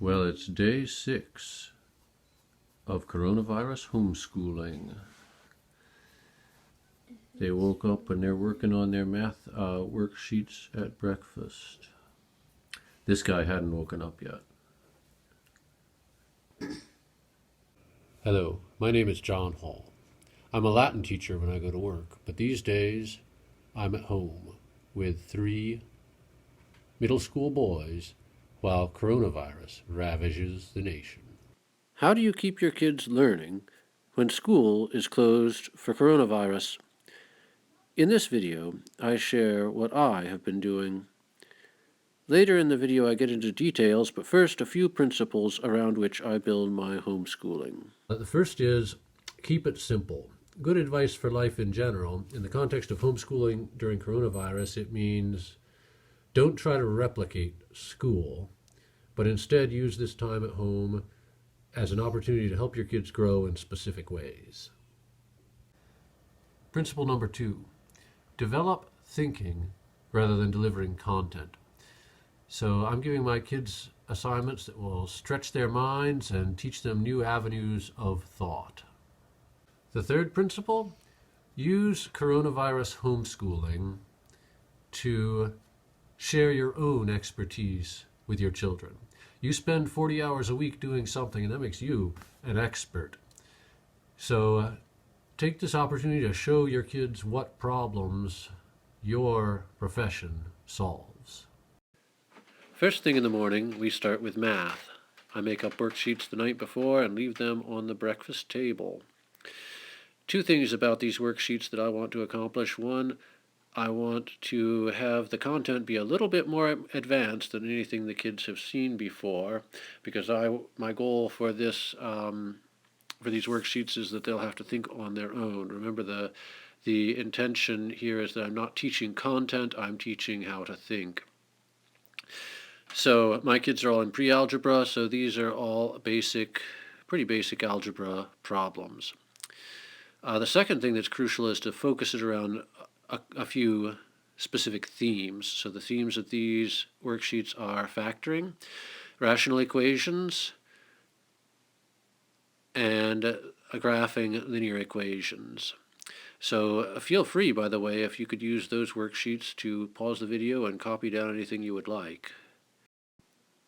Well, it's day 6 of coronavirus homeschooling. They woke up and they're working on their math worksheets at breakfast. This guy hadn't woken up yet. Hello, my name is John Hall. I'm a Latin teacher when I go to work, but these days I'm at home with 3 middle school boys while coronavirus ravages the nation. How do you keep your kids learning when school is closed for coronavirus? In this video, I share what I have been doing. Later in the video, I get into details, but first, a few principles around which I build my homeschooling. The first is keep it simple. Good advice for life in general. In the context of homeschooling during coronavirus, it means don't try to replicate school, but instead use this time at home as an opportunity to help your kids grow in specific ways. Principle number 2, develop thinking rather than delivering content. So I'm giving my kids assignments that will stretch their minds and teach them new avenues of thought. The third principle, use coronavirus homeschooling to share your own expertise with your children. You spend 40 hours a week doing something, and that makes you an expert. So take this opportunity to show your kids what problems your profession solves. First thing in the morning, we start with math. I make up worksheets the night before and leave them on the breakfast table. 2 things about these worksheets that I want to accomplish. One, I want to have the content be a little bit more advanced than anything the kids have seen before, because my goal for this for these worksheets is that they'll have to think on their own. Remember, the intention here is that I'm not teaching content, I'm teaching how to think. So my kids are all in pre-algebra, so these are all pretty basic algebra problems. The second thing that's crucial is to focus it around a few specific themes. So the themes of these worksheets are factoring, rational equations, and graphing linear equations. So feel free, by the way, if you could use those worksheets to pause the video and copy down anything you would like.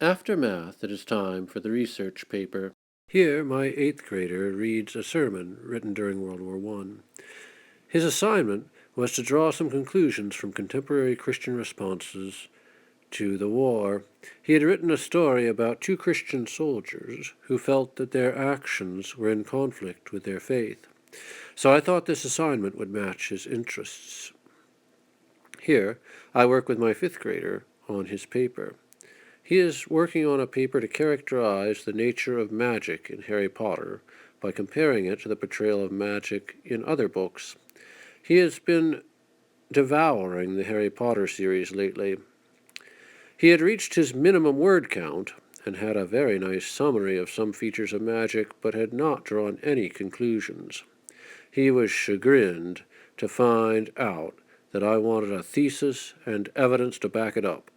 After math, it is time for the research paper. Here, my 8th grader reads a sermon written during World War I. His assignment was to draw some conclusions from contemporary Christian responses to the war. He had written a story about 2 Christian soldiers who felt that their actions were in conflict with their faith. So I thought this assignment would match his interests. Here, I work with my 5th grader on his paper. He is working on a paper to characterize the nature of magic in Harry Potter by comparing it to the portrayal of magic in other books. He has been devouring the Harry Potter series lately. He had reached his minimum word count and had a very nice summary of some features of magic, but had not drawn any conclusions. He was chagrined to find out that I wanted a thesis and evidence to back it up.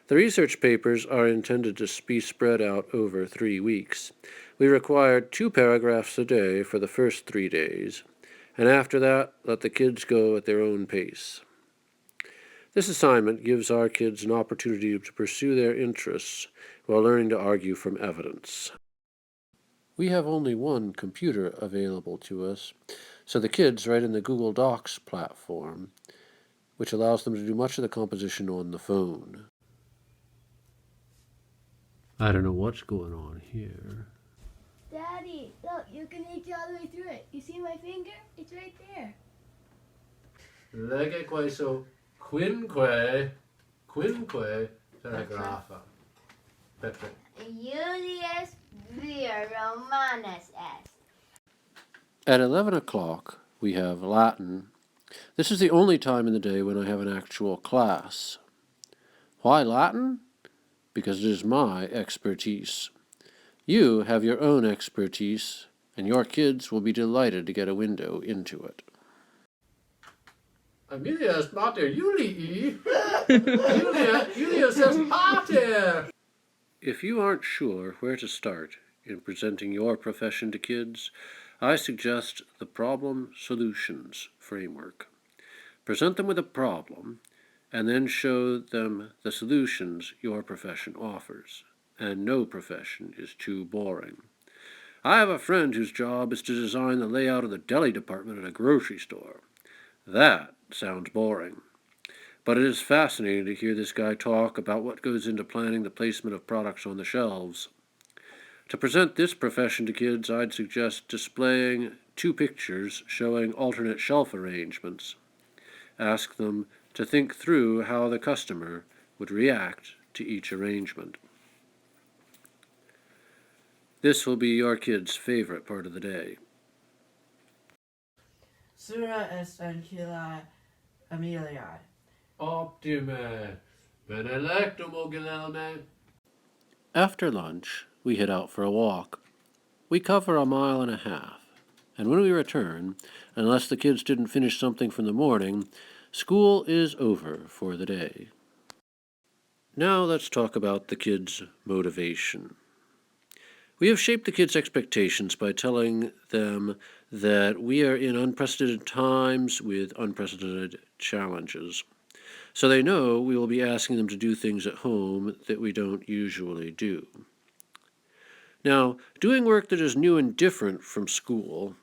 The research papers are intended to be spread out over 3 weeks. We required 2 paragraphs a day for the first 3 days, and after that, let the kids go at their own pace. This assignment gives our kids an opportunity to pursue their interests while learning to argue from evidence. We have only one computer available to us, so the kids write in the Google Docs platform, which allows them to do much of the composition on the phone. I don't know what's going on here. Daddy, look, you can reach all the way through it. You see my finger? It's right there. Legge queso quinque telegrafa. Petre. Julius vir Romanus est. At 11 o'clock, we have Latin. This is the only time in the day when I have an actual class. Why Latin? Because it is my expertise. You have your own expertise, and your kids will be delighted to get a window into it. Amelia's Mater Julii. Julius says Pater. If you aren't sure where to start in presenting your profession to kids, I suggest the Problem Solutions framework. Present them with a problem, and then show them the solutions your profession offers. And no profession is too boring. I have a friend whose job is to design the layout of the deli department at a grocery store. That sounds boring. But it is fascinating to hear this guy talk about what goes into planning the placement of products on the shelves. To present this profession to kids, I'd suggest displaying 2 pictures showing alternate shelf arrangements. Ask them to think through how the customer would react to each arrangement. This will be your kid's favorite part of the day. Sura est ancilla Ameliae. Optime. Benedictum Ogilelme. After lunch, we head out for a walk. We cover 1.5 miles, and when we return, unless the kids didn't finish something from the morning, school is over for the day. Now let's talk about the kids' motivation. We have shaped the kids' expectations by telling them that we are in unprecedented times with unprecedented challenges. So they know we will be asking them to do things at home that we don't usually do. Now, doing work that is new and different from school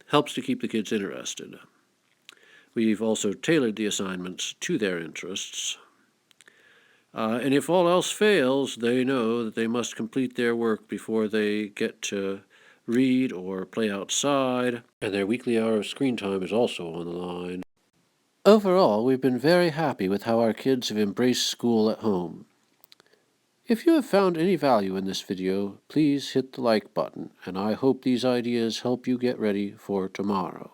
helps to keep the kids interested. We've also tailored the assignments to their interests. And if all else fails, they know that they must complete their work before they get to read or play outside, and their weekly hour of screen time is also on the line. Overall, we've been very happy with how our kids have embraced school at home. If you have found any value in this video, please hit the like button, and I hope these ideas help you get ready for tomorrow.